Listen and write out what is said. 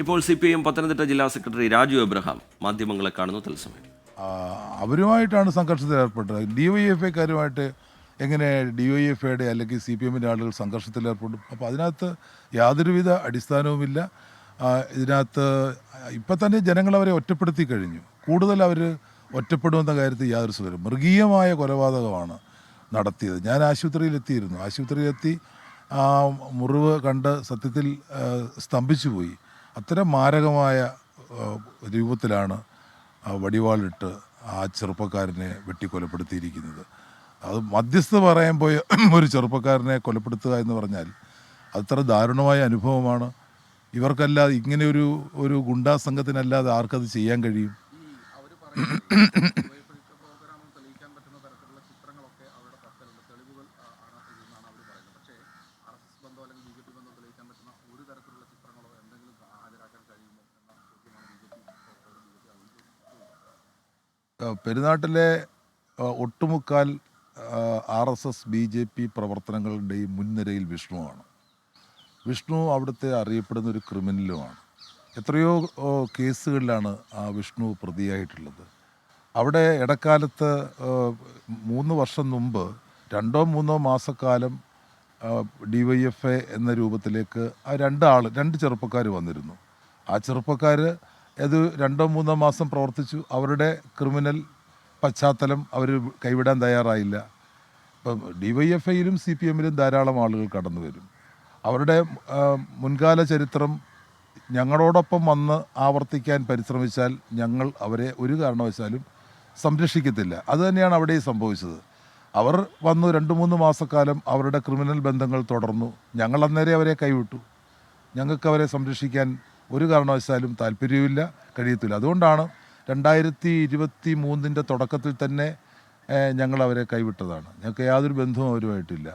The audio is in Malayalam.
ഇപ്പോൾ CPIM പത്തനംതിട്ട ജില്ലാ സെക്രട്ടറി രാജു എബ്രഹാം മാധ്യമങ്ങളെ കാണുന്നു തത്സമയം. അവരുമായിട്ടാണ് സംഘർഷത്തിൽ ഏർപ്പെട്ടത്. DYFIക്കാരുമായിട്ട് എങ്ങനെ DYFIയുടെ അല്ലെങ്കിൽ CPMൻ്റെ ആളുകൾ സംഘർഷത്തിൽ ഏർപ്പെടും? അപ്പോൾ അതിനകത്ത് യാതൊരുവിധ അടിസ്ഥാനവുമില്ല. ഇതിനകത്ത് ഇപ്പം തന്നെ ജനങ്ങളവരെ ഒറ്റപ്പെടുത്തി കഴിഞ്ഞു. കൂടുതൽ അവർ ഒറ്റപ്പെടുമെന്ന കാര്യത്തിൽ യാതൊരു സുഖം. മൃഗീയമായ കൊലപാതകമാണ് നടത്തിയത്. ഞാൻ ആശുപത്രിയിലെത്തിയിരുന്നു. ആശുപത്രിയിലെത്തി മുറിവ് കണ്ട് സത്യത്തിൽ സ്തംഭിച്ചു പോയി. അത്തരം മാരകമായ രൂപത്തിലാണ് വടിവാളിട്ട് ആ ചെറുപ്പക്കാരനെ വെട്ടിക്കൊലപ്പെടുത്തിയിരിക്കുന്നത്. അത് മധ്യസ്ഥ പറയാൻ പോയ ഒരു ചെറുപ്പക്കാരനെ കൊലപ്പെടുത്തുക എന്ന് പറഞ്ഞാൽ അത്ര ദാരുണമായ അനുഭവമാണ്. ഇവർക്കല്ലാതെ ഇങ്ങനെ ഒരു ഗുണ്ടാ സംഘത്തിനല്ലാതെ ആർക്കത് ചെയ്യാൻ കഴിയും? പെരുന്നാട്ടിലെ ഒട്ടുമുക്കാൽ RSS BJP പ്രവർത്തനങ്ങളുടെയും മുൻനിരയിൽ വിഷ്ണുവാണ്. വിഷ്ണു അവിടുത്തെ അറിയപ്പെടുന്ന ഒരു ക്രിമിനലുമാണ്. എത്രയോ കേസുകളിലാണ് ആ വിഷ്ണു പ്രതിയായിട്ടുള്ളത്. അവിടെ ഇടക്കാലത്ത് 3 വർഷം മുമ്പ് 2-3 മാസക്കാലം DYFI എന്ന രൂപത്തിലേക്ക് ആ 2 ചെറുപ്പക്കാർ വന്നിരുന്നു. ആ ചെറുപ്പക്കാർ അത് 2-3 മാസം പ്രവർത്തിച്ചു. അവരുടെ ക്രിമിനൽ പശ്ചാത്തലം അവർ കൈവിടാൻ തയ്യാറായില്ല. ഇപ്പം DYFIയിലും CPMലും ധാരാളം ആളുകൾ കടന്നു വരും. അവരുടെ മുൻകാല ചരിത്രം ഞങ്ങളോടൊപ്പം വന്ന് ആവർത്തിക്കാൻ പരിശ്രമിച്ചാൽ ഞങ്ങൾ അവരെ ഒരു കാരണവശാലും സംരക്ഷിക്കത്തില്ല. അതുതന്നെയാണ് അവിടെ സംഭവിച്ചത്. അവർ വന്നു 2-3 മാസക്കാലം അവരുടെ ക്രിമിനൽ ബന്ധങ്ങൾ തുടർന്നു. ഞങ്ങൾ അന്നേരം അവരെ കൈവിട്ടു. ഞങ്ങൾക്ക് അവരെ സംരക്ഷിക്കാൻ ഒരു കാരണവശാലും താല്പര്യമില്ല, കഴിയത്തില്ല. അതുകൊണ്ടാണ് 2023 തുടക്കത്തിൽ തന്നെ ഞങ്ങൾ അവരെ കൈവിട്ടതാണ്. ഞങ്ങൾക്ക് യാതൊരു ബന്ധവും അവരുമായിട്ടില്ല.